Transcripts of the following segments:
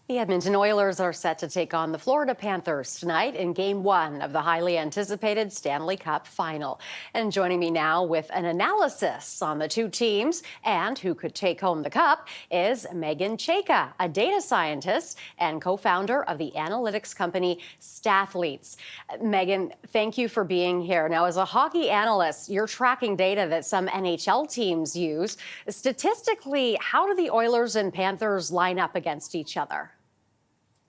The Edmonton Oilers are set to take on the Florida Panthers tonight in Game 1 of the highly anticipated Stanley Cup final. And joining me now with an analysis on the two teams and who could take home the cup is Meghan Chayka, a data scientist and co-founder of the analytics company Stathletes. Meghan, thank you for being here. Now, as a hockey analyst, you're tracking data that some NHL teams use. Statistically, how do the Oilers and Panthers line up against each other?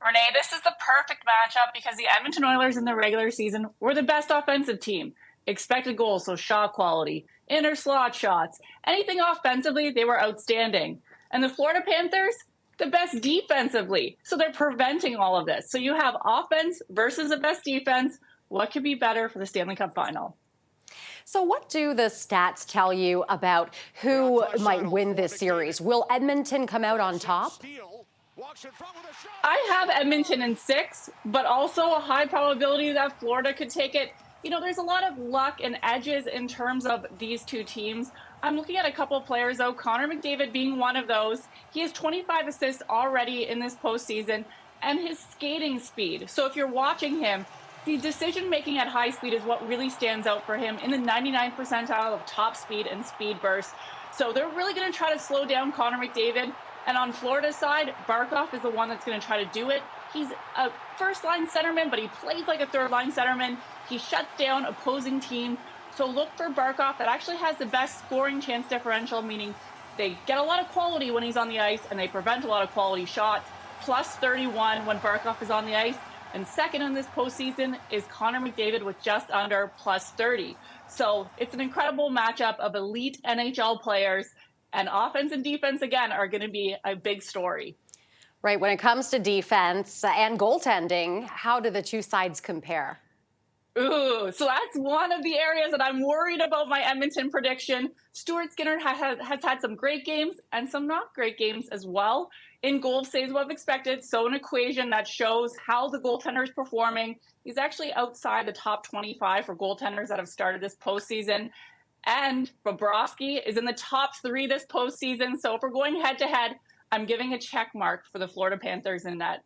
Renee, this is the perfect matchup because the Edmonton Oilers in the regular season were the best offensive team. Expected goals, so shot quality, inner slot shots, anything offensively, they were outstanding. And the Florida Panthers, the best defensively. So they're preventing all of this. So you have offense versus the best defense. What could be better for the Stanley Cup final? So what do the stats tell you about who might win this series? Will Edmonton come out on top? I have Edmonton in 6, but also a high probability that Florida could take it. You know, there's a lot of luck and edges in terms of these two teams. I'm looking at a couple of players, though, Connor McDavid being one of those. He has 25 assists already in this postseason, and his skating speed. So if you're watching him, the decision-making at high speed is what really stands out for him in the 99th percentile of top speed and speed burst. So they're really going to try to slow down Connor McDavid. And on Florida's side, Barkov is the one that's going to try to do it. He's a first-line centerman, but he plays like a third-line centerman. He shuts down opposing teams. So look for Barkov. That actually has the best scoring chance differential, meaning they get a lot of quality when he's on the ice, and they prevent a lot of quality shots. Plus 31 when Barkov is on the ice. And second in this postseason is Connor McDavid with just under plus 30. So it's an incredible matchup of elite NHL players. And offense and defense, again, are going to be a big story. Right. When it comes to defense and goaltending, how do the two sides compare? Ooh, so that's one of the areas that I'm worried about my Edmonton prediction. Stuart Skinner has had some great games and some not great games as well. In goal saves what I've expected, so an equation that shows how the goaltender is performing. He's actually outside the top 25 for goaltenders that have started this postseason. And Bobrovsky is in the top 3 this postseason. So if we're going head-to-head, I'm giving a check mark for the Florida Panthers in that.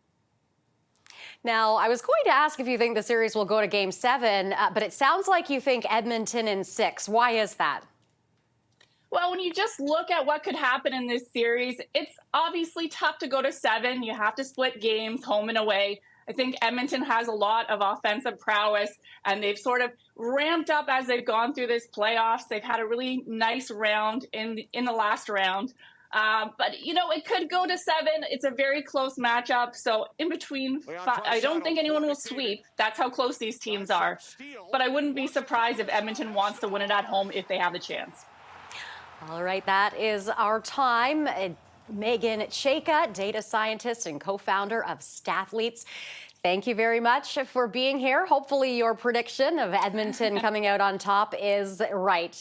Now, I was going to ask if you think the series will go to Game 7, but it sounds like you think Edmonton in 6. Why is that? Well, when you just look at what could happen in this series, it's obviously tough to go to 7. You have to split games home and away. I think Edmonton has a lot of offensive prowess, and they've sort of ramped up as they've gone through this playoffs. They've had a really nice round in the last round. But, you know, it could go to 7. It's a very close matchup. So in between, I don't think anyone will sweep. That's how close these teams are. But I wouldn't be surprised if Edmonton wants to win it at home if they have the chance. All right, that is our time. Meghan Chayka, data scientist and co-founder of Stathletes. Thank you very much for being here. Hopefully your prediction of Edmonton coming out on top is right.